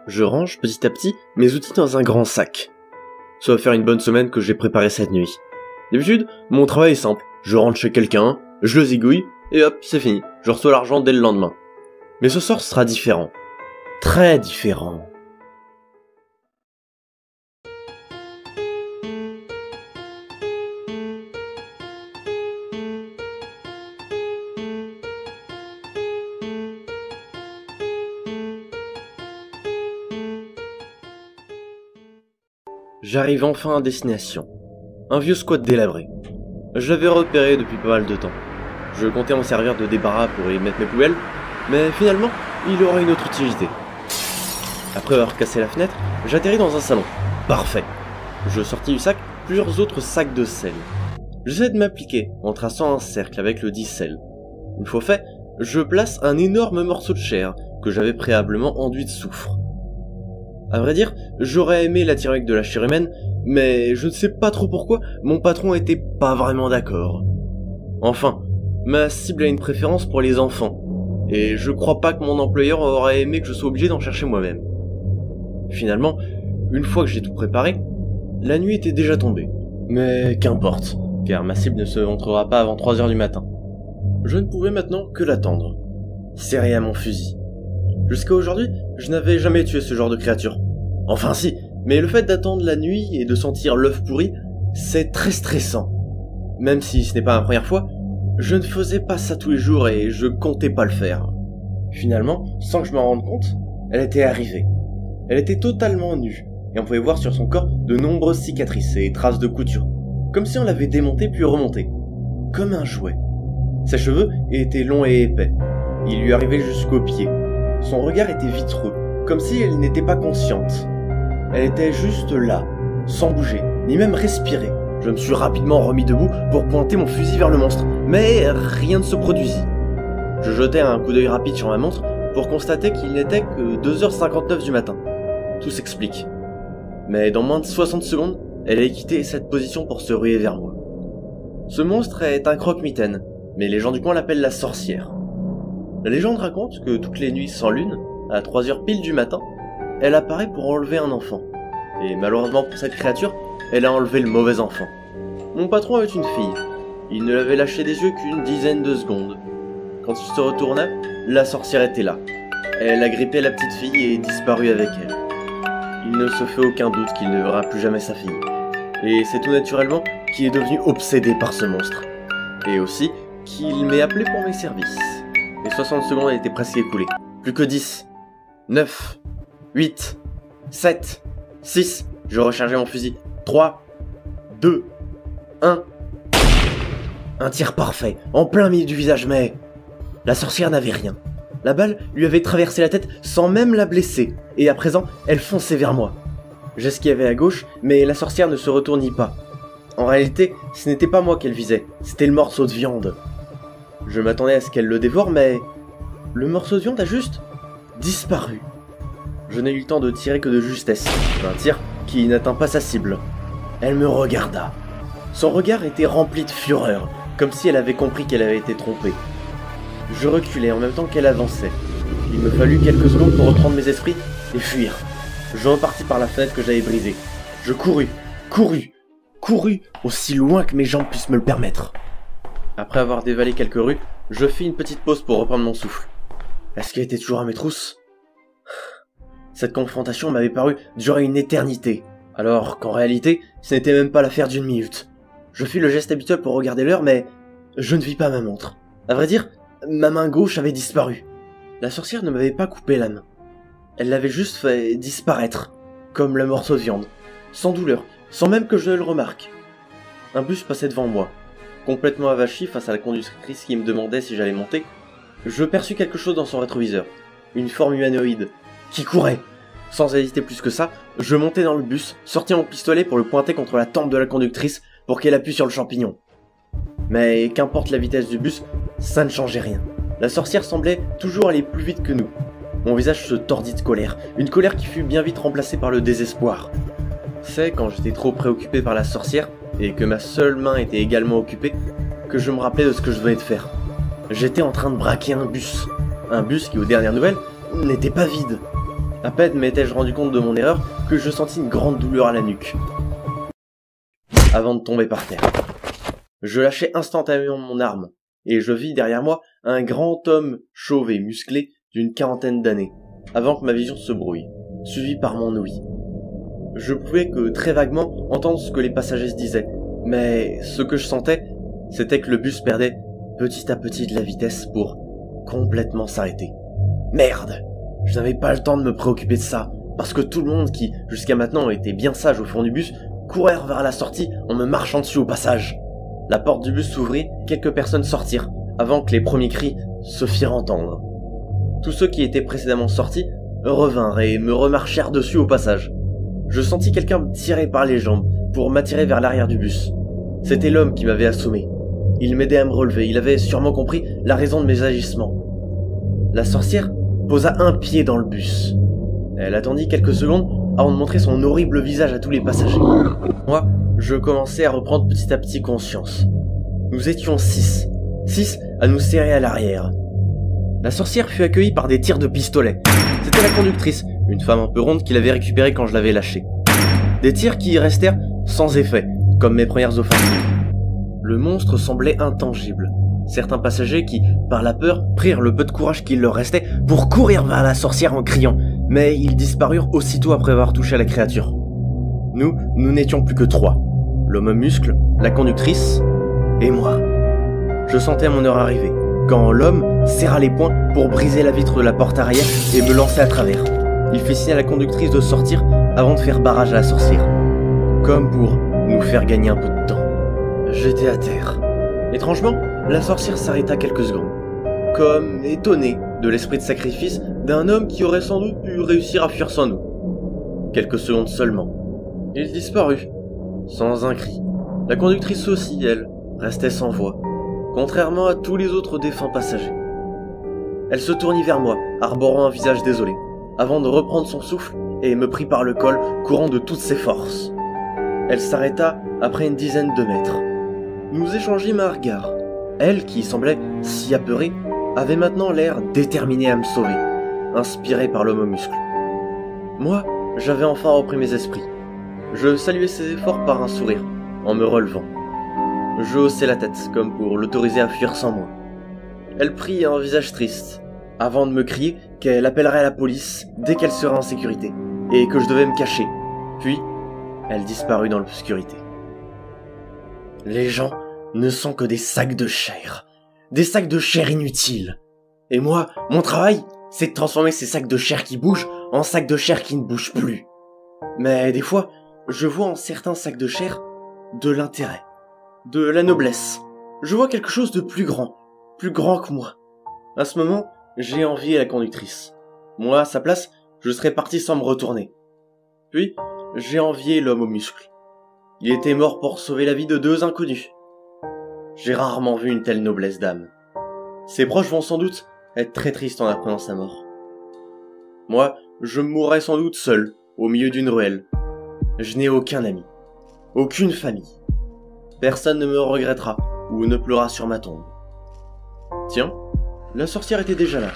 Je range petit à petit mes outils dans un grand sac. Ça va faire une bonne semaine que j'ai préparé cette nuit. D'habitude, mon travail est simple. Je rentre chez quelqu'un, je le zigouille, et hop, c'est fini. Je reçois l'argent dès le lendemain. Mais ce soir sera différent. Très différent. J'arrive enfin à destination. Un vieux squat délabré. Je l'avais repéré depuis pas mal de temps. Je comptais en servir de débarras pour y mettre mes poubelles, mais finalement, il aura une autre utilité. Après avoir cassé la fenêtre, j'atterris dans un salon. Parfait. Je sortis du sac plusieurs autres sacs de sel. J'essaie de m'appliquer en traçant un cercle avec le dit sel. Une fois fait, je place un énorme morceau de chair que j'avais préalablement enduit de soufre. À vrai dire, j'aurais aimé l'attirer avec de la chair humaine, mais je ne sais pas trop pourquoi, mon patron était pas vraiment d'accord. Enfin, ma cible a une préférence pour les enfants, et je crois pas que mon employeur aurait aimé que je sois obligé d'en chercher moi-même. Finalement, une fois que j'ai tout préparé, la nuit était déjà tombée. Mais qu'importe, car ma cible ne se montrera pas avant 3h du matin. Je ne pouvais maintenant que l'attendre, serré à mon fusil. Jusqu'à aujourd'hui, je n'avais jamais tué ce genre de créature. Enfin si, mais le fait d'attendre la nuit et de sentir l'œuf pourri, c'est très stressant. Même si ce n'est pas ma première fois, je ne faisais pas ça tous les jours et je comptais pas le faire. Finalement, sans que je m'en rende compte, elle était arrivée. Elle était totalement nue, et on pouvait voir sur son corps de nombreuses cicatrices et traces de couture, comme si on l'avait démontée puis remontée, comme un jouet. Ses cheveux étaient longs et épais, ils lui arrivaient jusqu'aux pieds. Son regard était vitreux, comme si elle n'était pas consciente. Elle était juste là, sans bouger, ni même respirer. Je me suis rapidement remis debout pour pointer mon fusil vers le monstre, mais rien ne se produisit. Je jetai un coup d'œil rapide sur ma montre pour constater qu'il n'était que 2h59 du matin. Tout s'explique. Mais dans moins de 60 secondes, elle avait quitté cette position pour se ruer vers moi. Ce monstre est un croque-mitaine, mais les gens du coin l'appellent la sorcière. La légende raconte que toutes les nuits sans lune, à 3h pile du matin, elle apparaît pour enlever un enfant. Et malheureusement pour cette créature, elle a enlevé le mauvais enfant. Mon patron avait une fille. Il ne l'avait lâchée des yeux qu'une dizaine de secondes. Quand il se retourna, la sorcière était là. Elle a grippé la petite fille et disparu avec elle. Il ne se fait aucun doute qu'il ne verra plus jamais sa fille. Et c'est tout naturellement qu'il est devenu obsédé par ce monstre. Et aussi qu'il m'ait appelé pour mes services. Les 60 secondes étaient presque écoulées. Plus que 10, 9, 8, 7, 6, je rechargeais mon fusil. 3, 2, 1. Un tir parfait, en plein milieu du visage, mais... La sorcière n'avait rien. La balle lui avait traversé la tête sans même la blesser, et à présent, elle fonçait vers moi. J'esquivais à gauche, mais la sorcière ne se retournit pas. En réalité, ce n'était pas moi qu'elle visait, c'était le morceau de viande. Je m'attendais à ce qu'elle le dévore, mais... Le morceau de viande a juste... disparu. Je n'ai eu le temps de tirer que de justesse, un tir qui n'atteint pas sa cible. Elle me regarda. Son regard était rempli de fureur, comme si elle avait compris qu'elle avait été trompée. Je reculais en même temps qu'elle avançait. Il me fallut quelques secondes pour reprendre mes esprits et fuir. Je repartis par la fenêtre que j'avais brisée. Je courus, aussi loin que mes jambes puissent me le permettre. Après avoir dévalé quelques rues, je fis une petite pause pour reprendre mon souffle. Est-ce qu'elle était toujours à mes trousses ? Cette confrontation m'avait paru durer une éternité, alors qu'en réalité, ce n'était même pas l'affaire d'une minute. Je fis le geste habituel pour regarder l'heure, mais je ne vis pas ma montre. À vrai dire, ma main gauche avait disparu. La sorcière ne m'avait pas coupé la main. Elle l'avait juste fait disparaître, comme le morceau de viande, sans douleur, sans même que je ne le remarque. Un bus passait devant moi. Complètement avachi face à la conductrice qui me demandait si j'allais monter, je perçus quelque chose dans son rétroviseur. Une forme humanoïde, qui courait. Sans hésiter plus que ça, je montai dans le bus, sortis mon pistolet pour le pointer contre la tempe de la conductrice pour qu'elle appuie sur le champignon. Mais qu'importe la vitesse du bus, ça ne changeait rien. La sorcière semblait toujours aller plus vite que nous. Mon visage se tordit de colère, une colère qui fut bien vite remplacée par le désespoir. C'est quand j'étais trop préoccupé par la sorcière, et que ma seule main était également occupée, que je me rappelais de ce que je venais de faire. J'étais en train de braquer un bus qui, aux dernières nouvelles, n'était pas vide. À peine m'étais-je rendu compte de mon erreur que je sentis une grande douleur à la nuque, avant de tomber par terre. Je lâchai instantanément mon arme, et je vis derrière moi un grand homme chauve et musclé d'une quarantaine d'années, avant que ma vision se brouille, suivi par mon ouïe. Je pouvais que très vaguement entendre ce que les passagers se disaient, mais ce que je sentais, c'était que le bus perdait petit à petit de la vitesse pour complètement s'arrêter. Merde! Je n'avais pas le temps de me préoccuper de ça, parce que tout le monde qui, jusqu'à maintenant, était bien sage au fond du bus, courait vers la sortie en me marchant dessus au passage. La porte du bus s'ouvrit, quelques personnes sortirent, avant que les premiers cris se firent entendre. Tous ceux qui étaient précédemment sortis revinrent et me remarchèrent dessus au passage. Je sentis quelqu'un me tirer par les jambes pour m'attirer vers l'arrière du bus. C'était l'homme qui m'avait assommé. Il m'aidait à me relever, il avait sûrement compris la raison de mes agissements. La sorcière posa un pied dans le bus. Elle attendit quelques secondes avant de montrer son horrible visage à tous les passagers. Moi, je commençais à reprendre petit à petit conscience. Nous étions 6 à nous serrer à l'arrière. La sorcière fut accueillie par des tirs de pistolet. C'était la conductrice, une femme un peu ronde qui l'avait récupérée quand je l'avais lâchée. Des tirs qui restèrent sans effet, comme mes premières offensives. Le monstre semblait intangible. Certains passagers qui, par la peur, prirent le peu de courage qu'il leur restait pour courir vers la sorcière en criant, mais ils disparurent aussitôt après avoir touché à la créature. Nous n'étions plus que 3. L'homme à muscle, la conductrice et moi. Je sentais mon heure arriver, quand l'homme serra les poings pour briser la vitre de la porte arrière et me lancer à travers. Il fit signe à la conductrice de sortir avant de faire barrage à la sorcière, comme pour nous faire gagner un peu de temps. J'étais à terre. Étrangement, la sorcière s'arrêta quelques secondes, comme étonnée de l'esprit de sacrifice d'un homme qui aurait sans doute pu réussir à fuir sans nous. Quelques secondes seulement. Il disparut, sans un cri. La conductrice aussi, elle, restait sans voix, contrairement à tous les autres défunts passagers. Elle se tournit vers moi, arborant un visage désolé, avant de reprendre son souffle et me prit par le col, courant de toutes ses forces. Elle s'arrêta après une dizaine de mètres. Nous échangîmes un regard. Elle, qui semblait si apeurée, avait maintenant l'air déterminée à me sauver, inspirée par l'homme aux muscles. Moi, j'avais enfin repris mes esprits. Je saluai ses efforts par un sourire, en me relevant. Je haussai la tête, comme pour l'autoriser à fuir sans moi. Elle prit un visage triste, avant de me crier qu'elle appellerait la police dès qu'elle serait en sécurité, et que je devais me cacher. Puis, elle disparut dans l'obscurité. Les gens ne sont que des sacs de chair. Des sacs de chair inutiles. Et moi, mon travail, c'est de transformer ces sacs de chair qui bougent en sacs de chair qui ne bougent plus. Mais des fois, je vois en certains sacs de chair de l'intérêt, de la noblesse. Je vois quelque chose de plus grand que moi. À ce moment, j'ai envié la conductrice. Moi, à sa place, je serais parti sans me retourner. Puis, j'ai envié l'homme aux muscles. Il était mort pour sauver la vie de 2 inconnus. J'ai rarement vu une telle noblesse d'âme. Ses proches vont sans doute être très tristes en apprenant sa mort. Moi, je mourrai sans doute seul, au milieu d'une ruelle. Je n'ai aucun ami, aucune famille. Personne ne me regrettera ou ne pleura sur ma tombe. Tiens, la sorcière était déjà là,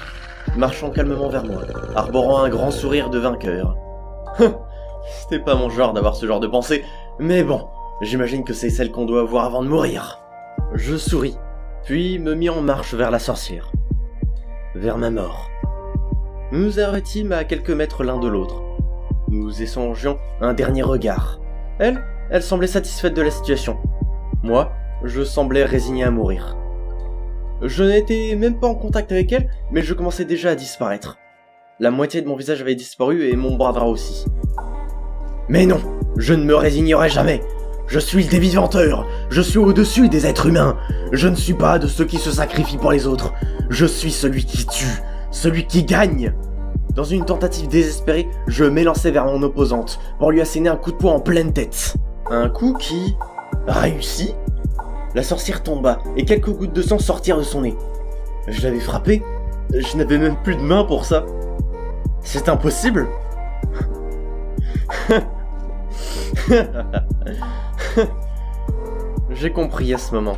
marchant calmement vers moi, arborant un grand sourire de vainqueur. C'était pas mon genre d'avoir ce genre de pensée, mais bon, j'imagine que c'est celle qu'on doit avoir avant de mourir. Je souris, puis me mis en marche vers la sorcière. Vers ma mort. Nous nous arrêtîmes à quelques mètres l'un de l'autre. Nous échangions un dernier regard. Elle semblait satisfaite de la situation. Moi, je semblais résigné à mourir. Je n'étais même pas en contact avec elle, mais je commençais déjà à disparaître. La moitié de mon visage avait disparu et mon bras droit aussi. Mais non, je ne me résignerai jamais. Je suis le dévivanteur, je suis au-dessus des êtres humains. Je ne suis pas de ceux qui se sacrifient pour les autres. Je suis celui qui tue, celui qui gagne. Dans une tentative désespérée, je m'élançai vers mon opposante pour lui asséner un coup de poing en pleine tête. Un coup qui réussit. La sorcière tomba et quelques gouttes de sang sortirent de son nez. Je l'avais frappée, je n'avais même plus de main pour ça. C'est impossible. J'ai compris à ce moment.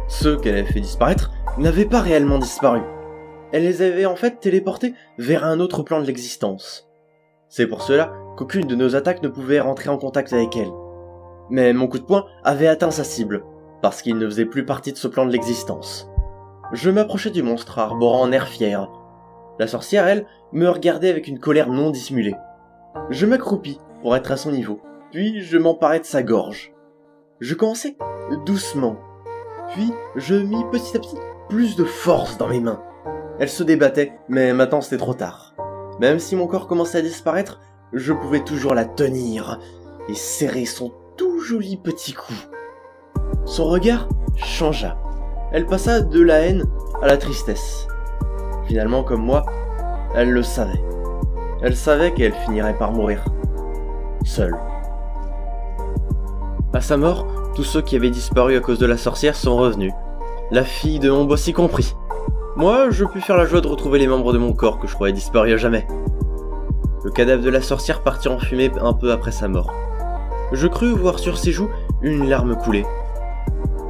Ceux qu'elle avait fait disparaître n'avaient pas réellement disparu. Elle les avait en fait téléportés vers un autre plan de l'existence. C'est pour cela qu'aucune de nos attaques ne pouvait rentrer en contact avec elle. Mais mon coup de poing avait atteint sa cible, parce qu'il ne faisait plus partie de ce plan de l'existence. Je m'approchais du monstre, arborant un air fier. La sorcière, elle, me regardait avec une colère non dissimulée. Je m'accroupis pour être à son niveau, puis je m'emparai de sa gorge. Je commençais doucement, puis je mis petit à petit plus de force dans mes mains. Elle se débattait, mais maintenant c'était trop tard. Même si mon corps commençait à disparaître, je pouvais toujours la tenir et serrer son tout joli petit cou. Son regard changea. Elle passa de la haine à la tristesse. Finalement, comme moi, elle le savait. Elle savait qu'elle finirait par mourir. Seule. À sa mort, tous ceux qui avaient disparu à cause de la sorcière sont revenus. La fille de mon boss y compris. Moi, je pus faire la joie de retrouver les membres de mon corps que je croyais disparus à jamais. Le cadavre de la sorcière partit en fumée un peu après sa mort. Je crus voir sur ses joues une larme couler.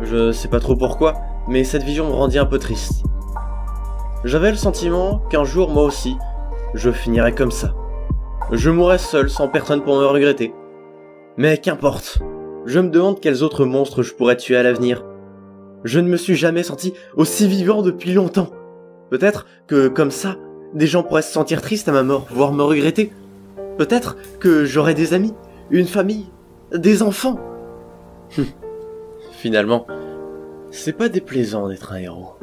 Je sais pas trop pourquoi, mais cette vision me rendit un peu triste. J'avais le sentiment qu'un jour, moi aussi, je finirais comme ça. Je mourrais seul, sans personne pour me regretter. Mais qu'importe. Je me demande quels autres monstres je pourrais tuer à l'avenir. Je ne me suis jamais senti aussi vivant depuis longtemps. Peut-être que, comme ça, des gens pourraient se sentir tristes à ma mort, voire me regretter. Peut-être que j'aurais des amis, une famille, des enfants. Finalement, c'est pas déplaisant d'être un héros.